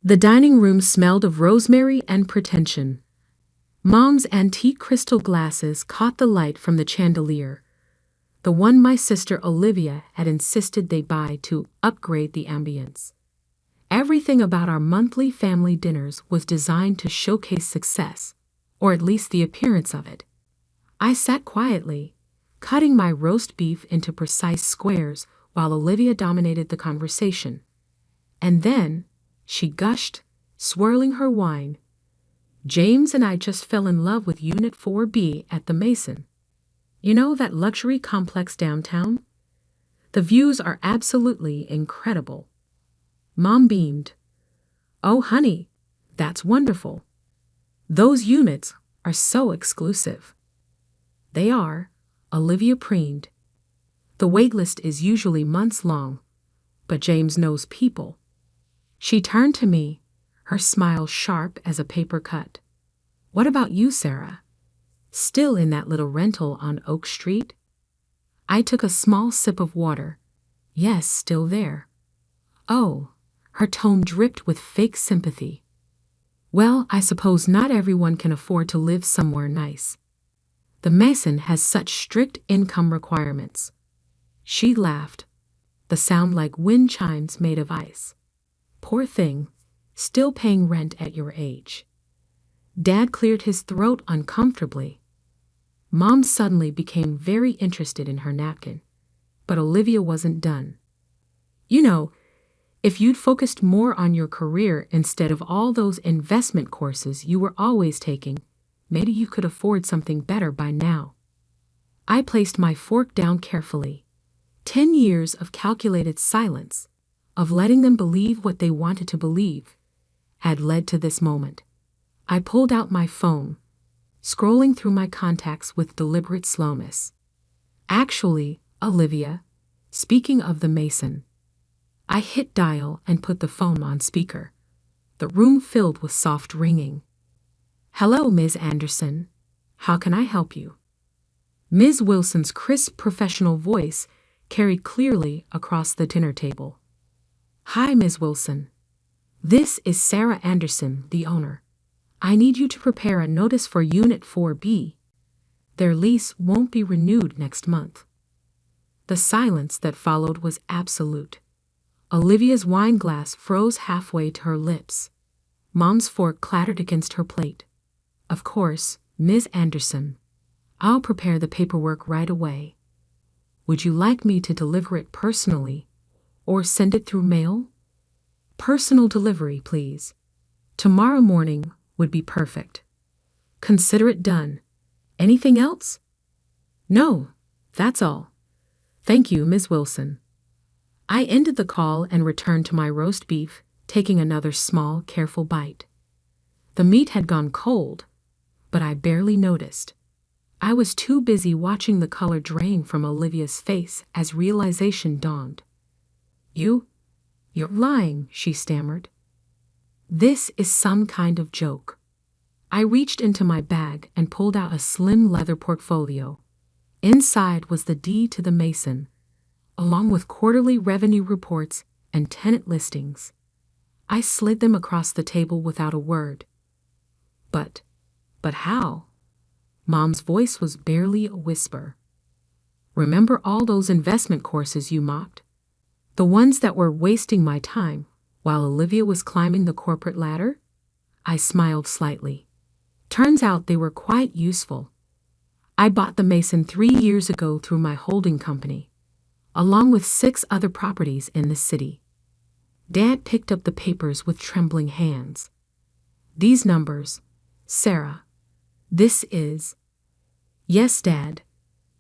The dining room smelled of rosemary and pretension. Mom's antique crystal glasses caught the light from the chandelier, the one my sister Olivia had insisted they buy to upgrade the ambience. Everything about our monthly family dinners was designed to showcase success, or at least the appearance of it. I sat quietly, cutting my roast beef into precise squares while Olivia dominated the conversation. And then, she gushed, swirling her wine. James and I just fell in love with Unit 4B at the Mason. You know that luxury complex downtown? The views are absolutely incredible. Mom beamed. Oh, honey, that's wonderful. Those units are so exclusive. They are, Olivia preened. The waitlist is usually months long, but James knows people. She turned to me, her smile sharp as a paper cut. What about you, Sarah? Still in that little rental on Oak Street? I took a small sip of water. Yes, still there. Oh, her tone dripped with fake sympathy. Well, I suppose not everyone can afford to live somewhere nice. The Mason has such strict income requirements. She laughed, the sound like wind chimes made of ice. Poor thing, still paying rent at your age. Dad cleared his throat uncomfortably. Mom suddenly became very interested in her napkin, but Olivia wasn't done. You know, if you'd focused more on your career instead of all those investment courses you were always taking, maybe you could afford something better by now. I placed my fork down carefully. 10 years of calculated silence, of letting them believe what they wanted to believe, had led to this moment. I pulled out my phone, scrolling through my contacts with deliberate slowness. Actually, Olivia, speaking of the Mason. I hit dial and put the phone on speaker. The room filled with soft ringing. Hello, Ms. Anderson. How can I help you? Ms. Wilson's crisp professional voice carried clearly across the dinner table. Hi, Ms. Wilson. This is Sarah Anderson, the owner. I need you to prepare a notice for Unit 4B. Their lease won't be renewed next month. The silence that followed was absolute. Olivia's wine glass froze halfway to her lips. Mom's fork clattered against her plate. Of course, Ms. Anderson. I'll prepare the paperwork right away. Would you like me to deliver it personally, or send it through mail? Personal delivery, please. Tomorrow morning would be perfect. Consider it done. Anything else? No, that's all. Thank you, Ms. Wilson. I ended the call and returned to my roast beef, taking another small, careful bite. The meat had gone cold, but I barely noticed. I was too busy watching the color drain from Olivia's face as realization dawned. You're lying, she stammered. This is some kind of joke. I reached into my bag and pulled out a slim leather portfolio. Inside was the deed to the Mason, along with quarterly revenue reports and tenant listings. I slid them across the table without a word. But how? Mom's voice was barely a whisper. Remember all those investment courses you mocked? The ones that were wasting my time while Olivia was climbing the corporate ladder? I smiled slightly. Turns out they were quite useful. I bought the Mason 3 years ago through my holding company, along with 6 other properties in the city. Dad picked up the papers with trembling hands. These numbers, Sarah, this is... Yes, Dad.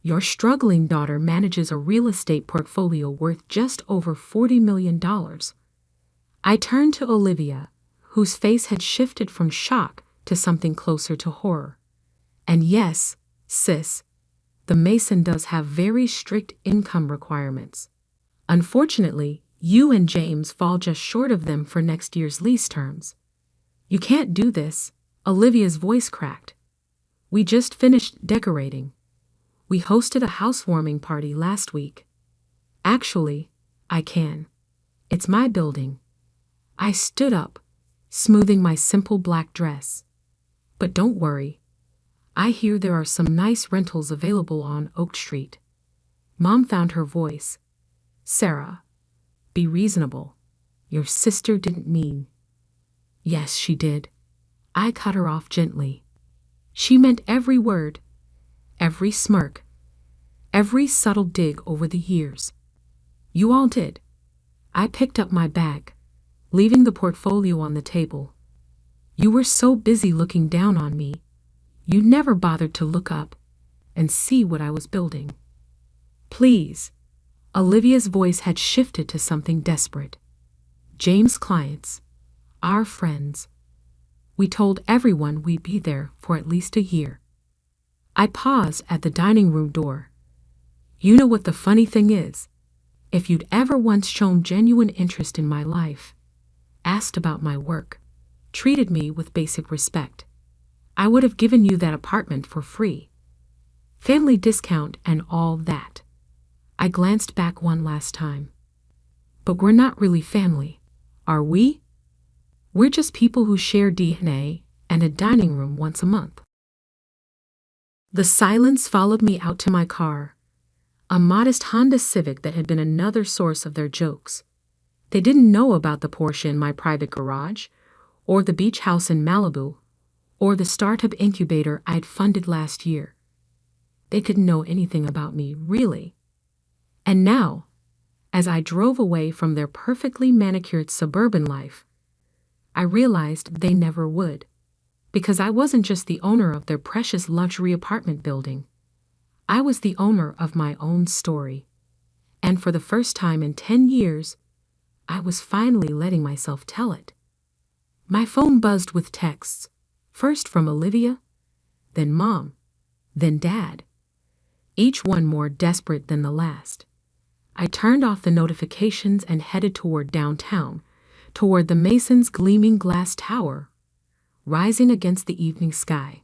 Your struggling daughter manages a real estate portfolio worth just over $40 million. I turned to Olivia, whose face had shifted from shock to something closer to horror. And yes, sis, the Mason does have very strict income requirements. Unfortunately, you and James fall just short of them for next year's lease terms. You can't do this, Olivia's voice cracked. We just finished decorating. We hosted a housewarming party last week. Actually, I can. It's my building. I stood up, smoothing my simple black dress. But don't worry. I hear there are some nice rentals available on Oak Street. Mom found her voice. Sarah, be reasonable. Your sister didn't mean. Yes, she did. I cut her off gently. She meant every word, every smirk, every subtle dig over the years. You all did. I picked up my bag, leaving the portfolio on the table. You were so busy looking down on me, you never bothered to look up and see what I was building. Please. Olivia's voice had shifted to something desperate. James' clients, our friends. We told everyone we'd be there for at least a year. I paused at the dining room door. You know what the funny thing is? If you'd ever once shown genuine interest in my life, asked about my work, treated me with basic respect, I would have given you that apartment for free. Family discount and all that. I glanced back one last time. But we're not really family, are we? We're just people who share DNA and a dining room once a month. The silence followed me out to my car, a modest Honda Civic that had been another source of their jokes. They didn't know about the Porsche in my private garage, or the beach house in Malibu, or the startup incubator I'd funded last year. They didn't know anything about me, really. And now, as I drove away from their perfectly manicured suburban life, I realized they never would, because I wasn't just the owner of their precious luxury apartment building. I was the owner of my own story. And for the first time in 10 years, I was finally letting myself tell it. My phone buzzed with texts, first from Olivia, then Mom, then Dad, each one more desperate than the last. I turned off the notifications and headed toward downtown, toward the Mason's gleaming glass tower, rising against the evening sky.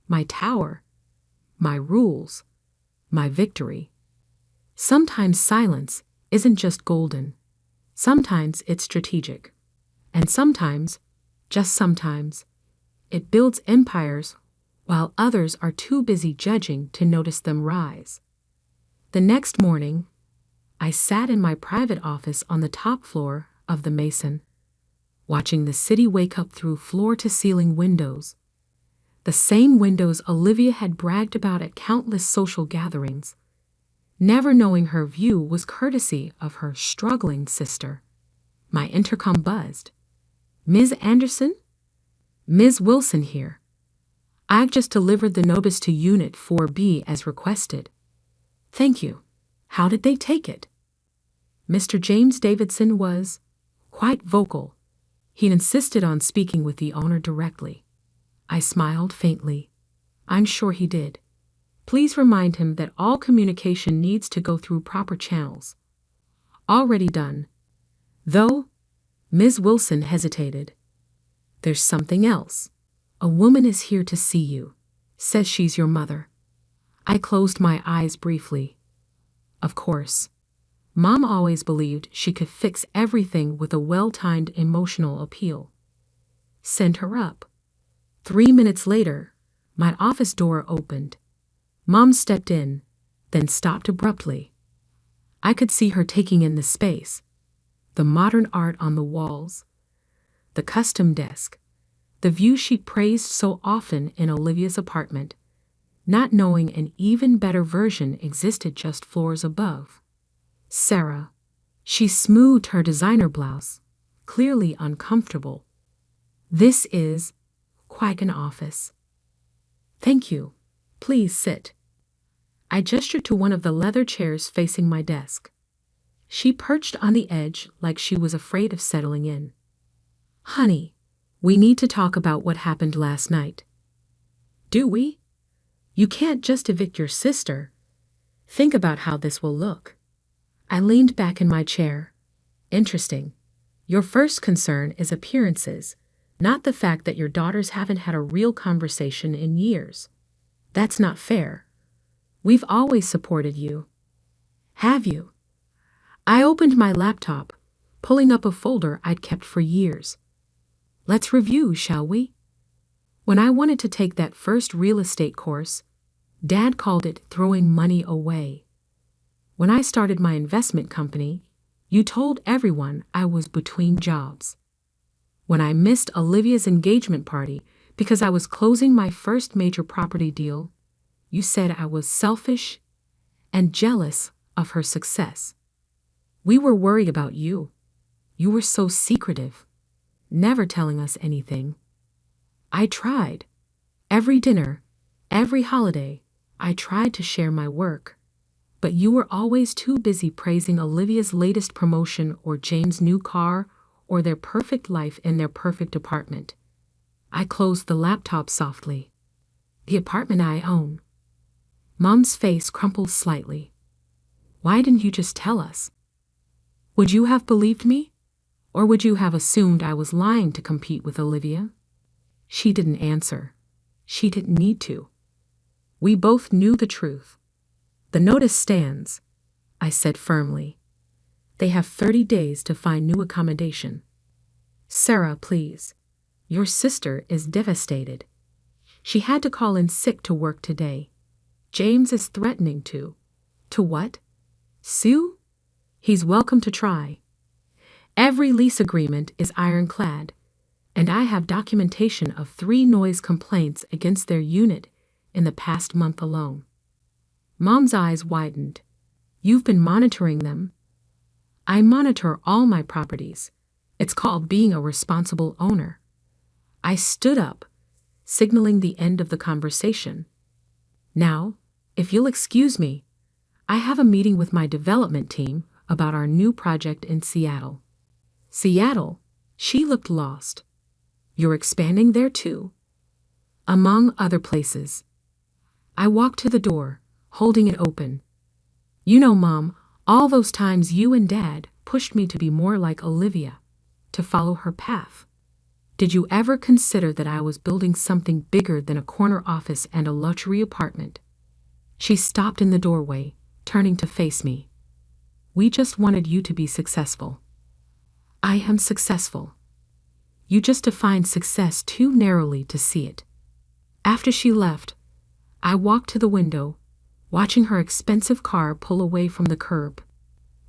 My tower, my rules, my victory. Sometimes silence isn't just golden. Sometimes it's strategic. And sometimes, just sometimes, it builds empires while others are too busy judging to notice them rise. The next morning, I sat in my private office on the top floor of the Mason, watching the city wake up through floor-to-ceiling windows. The same windows Olivia had bragged about at countless social gatherings, never knowing her view was courtesy of her struggling sister. My intercom buzzed. Ms. Anderson? Ms. Wilson here. I've just delivered the notice to Unit 4B as requested. Thank you. How did they take it? Mr. James Davidson was quite vocal. He'd insisted on speaking with the owner directly. I smiled faintly. I'm sure he did. Please remind him that all communication needs to go through proper channels. Already done. Though, Ms. Wilson hesitated. There's something else. A woman is here to see you. Says she's your mother. I closed my eyes briefly. Of course. Mom always believed she could fix everything with a well-timed emotional appeal. Send her up. 3 minutes later, my office door opened. Mom stepped in, then stopped abruptly. I could see her taking in the space, the modern art on the walls, the custom desk, the view she praised so often in Olivia's apartment, not knowing an even better version existed just floors above. Sarah. She smoothed her designer blouse, clearly uncomfortable. This is quite an office. Thank you. Please sit. I gestured to one of the leather chairs facing my desk. She perched on the edge like she was afraid of settling in. Honey, we need to talk about what happened last night. Do we? You can't just evict your sister. Think about how this will look. I leaned back in my chair. Interesting. Your first concern is appearances, not the fact that your daughters haven't had a real conversation in years. That's not fair. We've always supported you. Have you? I opened my laptop, pulling up a folder I'd kept for years. Let's review, shall we? When I wanted to take that first real estate course, Dad called it throwing money away. When I started my investment company, you told everyone I was between jobs. When I missed Olivia's engagement party because I was closing my first major property deal, you said I was selfish and jealous of her success. We were worried about you. You were so secretive, never telling us anything. I tried. Every dinner, every holiday, I tried to share my work. But you were always too busy praising Olivia's latest promotion or James' new car or their perfect life in their perfect apartment. I closed the laptop softly. The apartment I own. Mom's face crumpled slightly. Why didn't you just tell us? Would you have believed me? Or would you have assumed I was lying to compete with Olivia? She didn't answer. She didn't need to. We both knew the truth. The notice stands, I said firmly. They have 30 days to find new accommodation. Sarah, please. Your sister is devastated. She had to call in sick to work today. James is threatening to. To what? Sue? He's welcome to try. Every lease agreement is ironclad, and I have documentation of 3 noise complaints against their unit in the past month alone. Mom's eyes widened. You've been monitoring them? I monitor all my properties. It's called being a responsible owner. I stood up, signaling the end of the conversation. Now, if you'll excuse me, I have a meeting with my development team about our new project in Seattle. Seattle? She looked lost. You're expanding there too? Among other places. I walked to the door, holding it open. You know, Mom, all those times you and Dad pushed me to be more like Olivia, to follow her path. Did you ever consider that I was building something bigger than a corner office and a luxury apartment? She stopped in the doorway, turning to face me. We just wanted you to be successful. I am successful. You just defined success too narrowly to see it. After she left, I walked to the window, watching her expensive car pull away from the curb.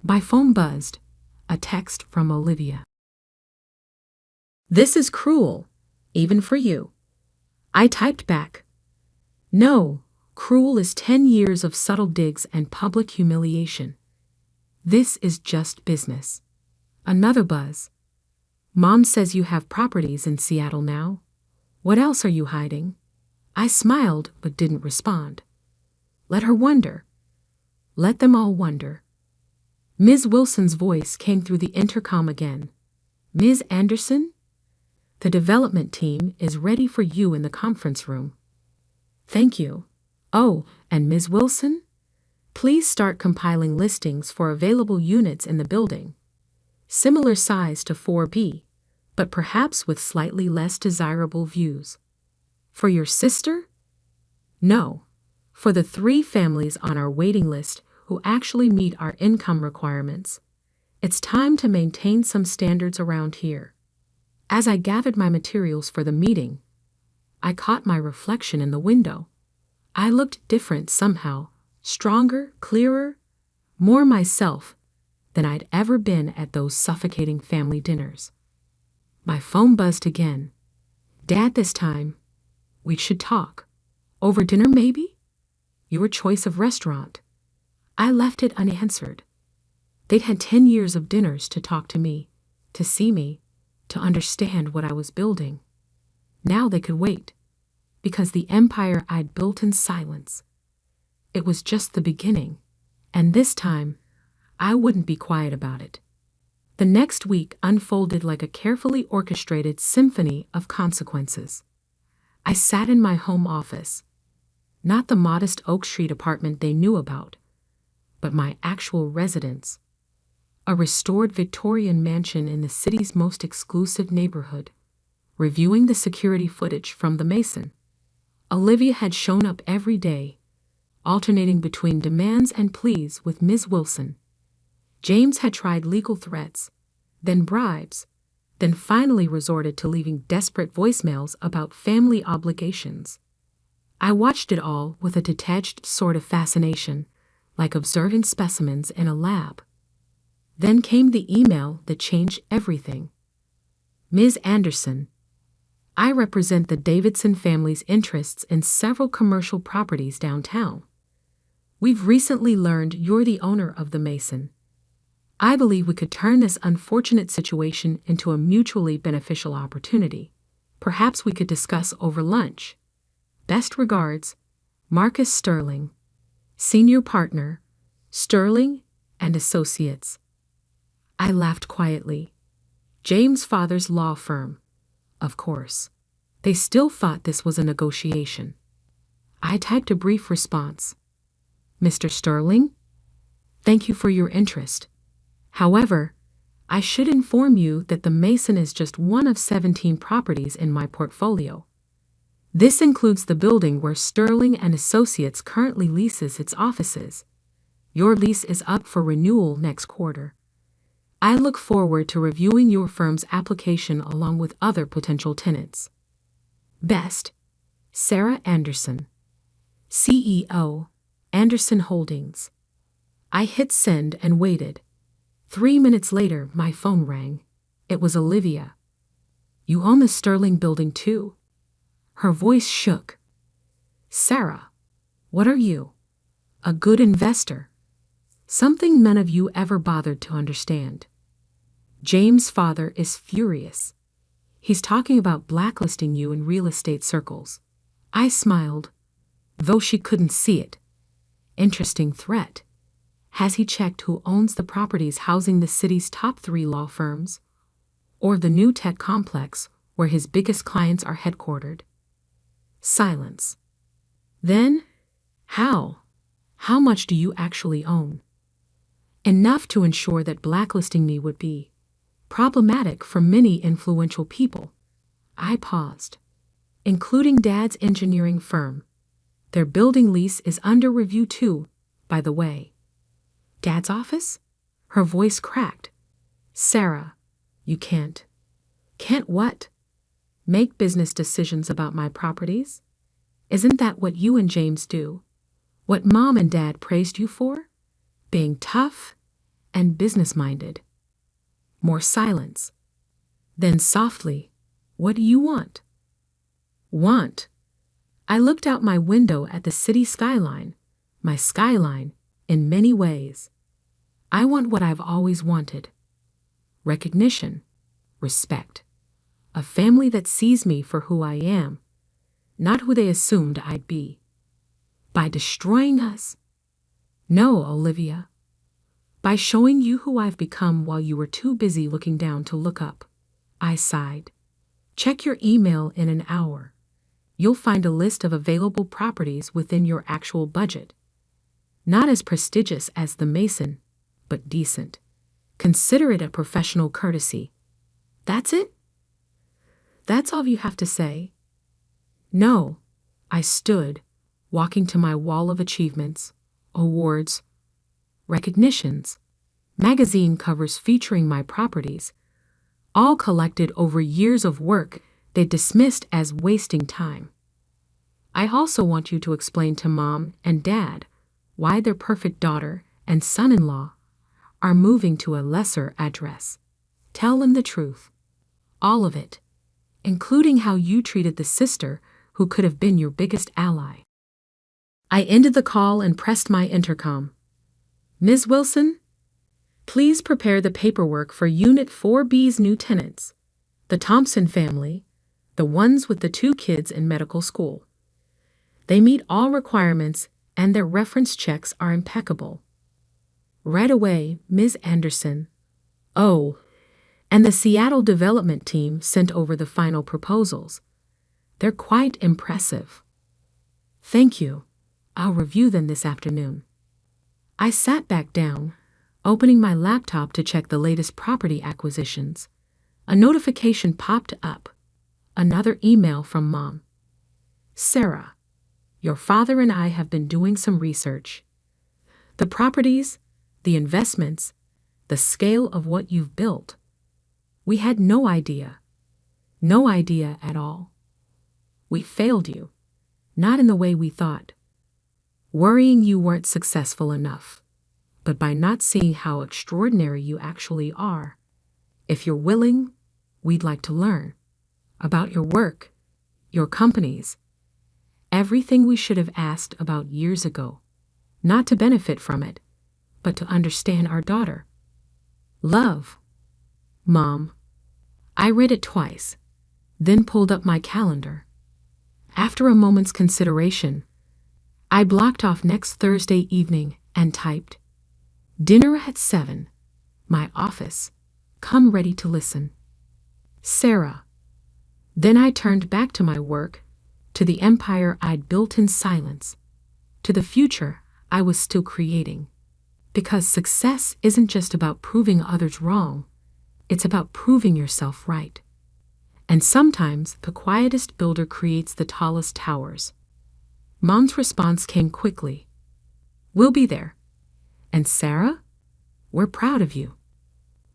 My phone buzzed, a text from Olivia. This is cruel, even for you. I typed back. No, cruel is 10 years of subtle digs and public humiliation. This is just business. Another buzz. Mom says you have properties in Seattle now. What else are you hiding? I smiled but didn't respond. Let her wonder. Let them all wonder. Ms. Wilson's voice came through the intercom again. Ms. Anderson? The development team is ready for you in the conference room. Thank you. Oh, and Ms. Wilson? Please start compiling listings for available units in the building. Similar size to 4B, but perhaps with slightly less desirable views. For your sister? No. For the 3 families on our waiting list who actually meet our income requirements. It's time to maintain some standards around here. As I gathered my materials for the meeting, I caught my reflection in the window. I looked different somehow, stronger, clearer, more myself than I'd ever been at those suffocating family dinners. My phone buzzed again. Dad, this time. We should talk. Over dinner, maybe? Your choice of restaurant. I left it unanswered. They'd had 10 years of dinners to talk to me, to see me, to understand what I was building. Now they could wait, because the empire I'd built in silence. It was just the beginning, and this time, I wouldn't be quiet about it. The next week unfolded like a carefully orchestrated symphony of consequences. I sat in my home office, not the modest Oak Street apartment they knew about, but my actual residence, a restored Victorian mansion in the city's most exclusive neighborhood, reviewing the security footage from the Mason. Olivia had shown up every day, alternating between demands and pleas with Ms. Wilson. James had tried legal threats, then bribes, then finally resorted to leaving desperate voicemails about family obligations. I watched it all with a detached sort of fascination, like observing specimens in a lab. Then came the email that changed everything. Ms. Anderson, I represent the Davidson family's interests in several commercial properties downtown. We've recently learned you're the owner of the Mason. I believe we could turn this unfortunate situation into a mutually beneficial opportunity. Perhaps we could discuss over lunch. Best regards, Marcus Sterling, Senior Partner, Sterling and Associates. I laughed quietly. James' father's law firm. Of course. They still thought this was a negotiation. I typed a brief response. Mr. Sterling? Thank you for your interest. However, I should inform you that the Mason is just one of 17 properties in my portfolio. This includes the building where Sterling and Associates currently leases its offices. Your lease is up for renewal next quarter. I look forward to reviewing your firm's application along with other potential tenants. Best, Sarah Anderson, CEO, Anderson Holdings. I hit send and waited. 3 minutes later, my phone rang. It was Olivia. You own the Sterling building too? Her voice shook. Sarah, what are you? A good investor? Something none of you ever bothered to understand. James' father is furious. He's talking about blacklisting you in real estate circles. I smiled, though she couldn't see it. Interesting threat. Has he checked who owns the properties housing the city's top 3 law firms? Or the new tech complex where his biggest clients are headquartered? Silence. Then, how much do you actually own? Enough to ensure that blacklisting me would be problematic for many influential people. I paused. Including Dad's engineering firm. Their building lease is under review too, by the way. Dad's office? Her voice cracked. Sarah, you can't. Can't what? Make business decisions about my properties? Isn't that what you and James do? What Mom and Dad praised you for? Being tough and business-minded. More silence. Then softly, what do you want? Want? I looked out my window at the city skyline, my skyline, in many ways. I want what I've always wanted. Recognition, respect. A family that sees me for who I am, not who they assumed I'd be. By destroying us? No, Olivia. By showing you who I've become while you were too busy looking down to look up. I sighed. Check your email in an hour. You'll find a list of available properties within your actual budget. Not as prestigious as the Mason, but decent. Consider it a professional courtesy. That's it? That's all you have to say? No. I stood, walking to my wall of achievements, awards, recognitions, magazine covers featuring my properties, all collected over years of work they dismissed as wasting time. I also want you to explain to Mom and Dad why their perfect daughter and son-in-law are moving to a lesser address. Tell them the truth. All of it, including how you treated the sister who could have been your biggest ally. I ended the call and pressed my intercom. Ms. Wilson, please prepare the paperwork for Unit 4B's new tenants, the Thompson family, the ones with the 2 kids in medical school. They meet all requirements and their reference checks are impeccable. Right away, Ms. Anderson. Oh, and the Seattle development team sent over the final proposals. They're quite impressive. Thank you. I'll review them this afternoon. I sat back down, opening my laptop to check the latest property acquisitions. A notification popped up. Another email from Mom. Sarah, your father and I have been doing some research. The properties, the investments, the scale of what you've built. We had no idea. No idea at all. We failed you. Not in the way we thought. Worrying you weren't successful enough, but by not seeing how extraordinary you actually are. If you're willing, we'd like to learn about your work, your companies, everything we should have asked about years ago, not to benefit from it, but to understand our daughter. Love. Mom. I read it twice, then pulled up my calendar. After a moment's consideration, I blocked off next Thursday evening and typed, "Dinner at 7. My office. Come ready to listen. Sarah." Then I turned back to my work, to the empire I'd built in silence, to the future I was still creating. Because success isn't just about proving others wrong, it's about proving yourself right. And sometimes the quietest builder creates the tallest towers. Mom's response came quickly. "We'll be there. And Sarah, we're proud of you."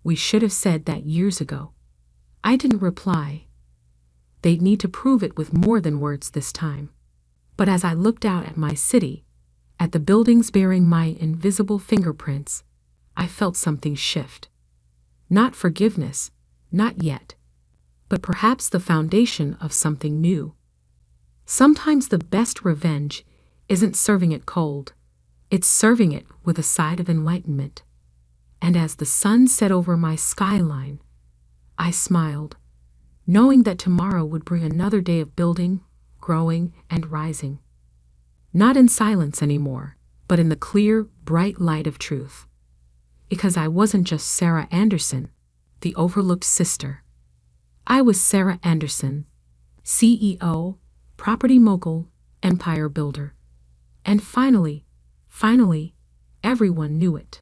We should have said that years ago. I didn't reply. They'd need to prove it with more than words this time. But as I looked out at my city, at the buildings bearing my invisible fingerprints, I felt something shift. Not forgiveness, not yet, but perhaps the foundation of something new. Sometimes the best revenge isn't serving it cold, it's serving it with a side of enlightenment. And as the sun set over my skyline, I smiled, knowing that tomorrow would bring another day of building, growing, and rising. Not in silence anymore, but in the clear, bright light of truth. Because I wasn't just Sarah Anderson, the overlooked sister. I was Sarah Anderson, CEO, property mogul, empire builder. And finally, everyone knew it.